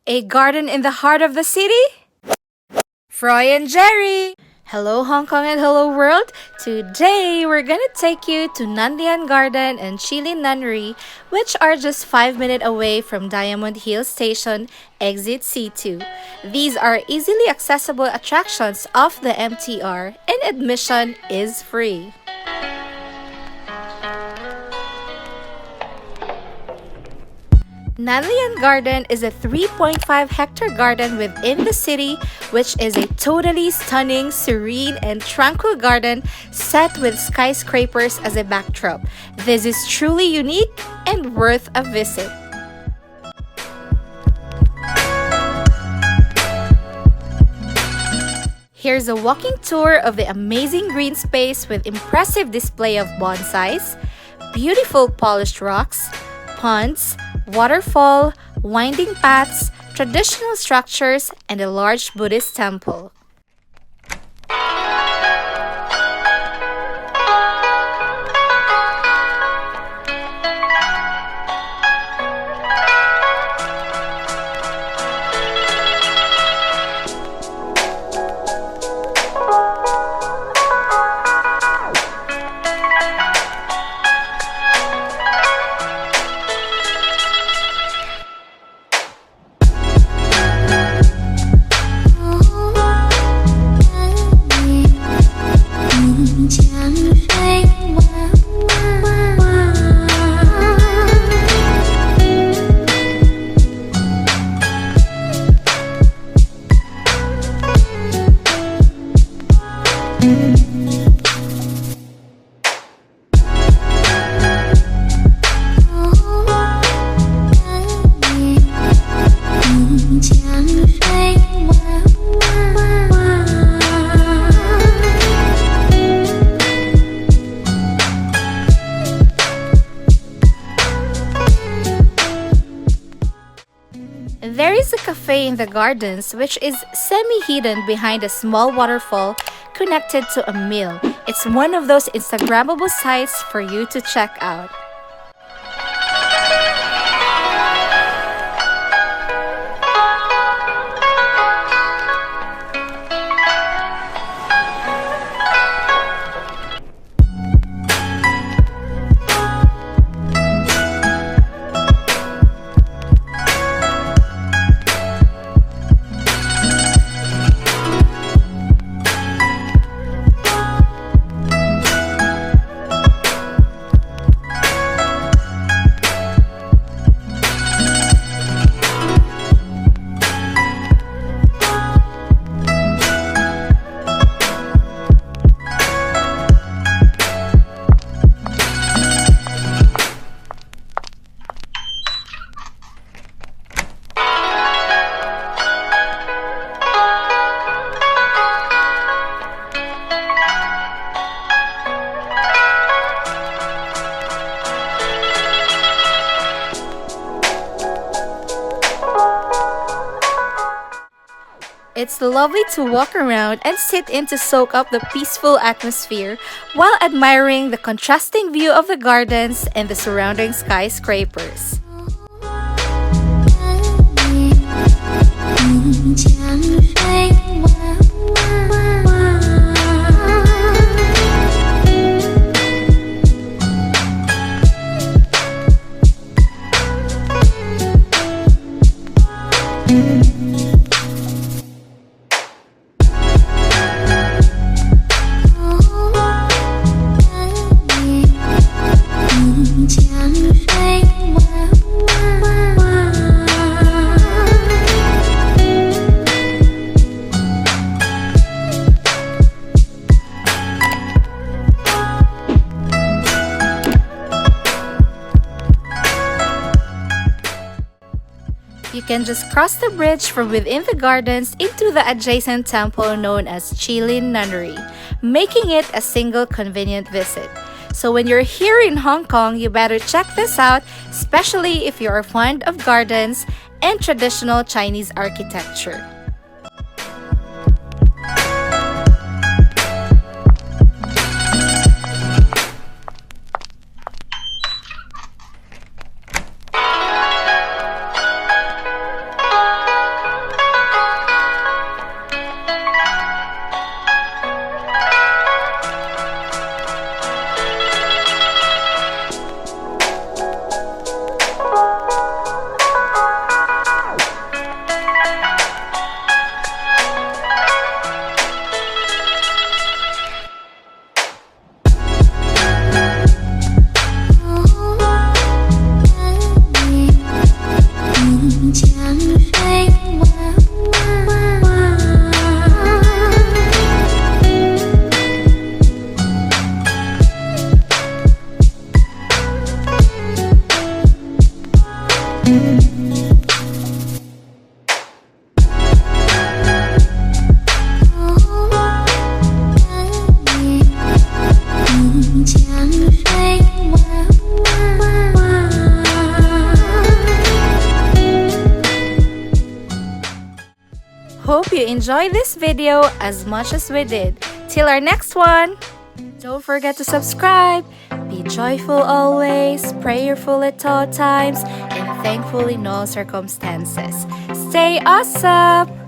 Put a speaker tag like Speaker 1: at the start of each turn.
Speaker 1: A garden in the heart of the city? Froi and Geri! Hello Hong Kong and hello world! Today, we're gonna take you to Nan Lian Garden and Chi Lin Nunnery, which are just 5 minutes away from Diamond Hill Station, Exit C2. These are easily accessible attractions off the MTR and admission is free. Nan Lian Garden is a 3.5-hectare garden within the city, which is a totally stunning, serene, and tranquil garden set with skyscrapers as a backdrop. This is truly unique and worth a visit. Here's a walking tour of the amazing green space with impressive display of bonsais, beautiful polished rocks, ponds, waterfall, winding paths, traditional structures, and a large Buddhist temple. There is a cafe in the gardens which is semi-hidden behind a small waterfall connected to a mill. It's one of those Instagrammable sites for you to check out. It's lovely to walk around and sit in to soak up the peaceful atmosphere while admiring the contrasting view of the gardens and the surrounding skyscrapers. You can just cross the bridge from within the gardens into the adjacent temple known as Chi Lin Nunnery, making it a single convenient visit. So when you're here in Hong Kong, you better check this out, especially if you are fond of gardens and traditional Chinese architecture. Hope you enjoyed this video as much as we did. Till our next one! Don't forget to subscribe. Be joyful always, prayerful at all times, and thankful in all circumstances. Stay awesome!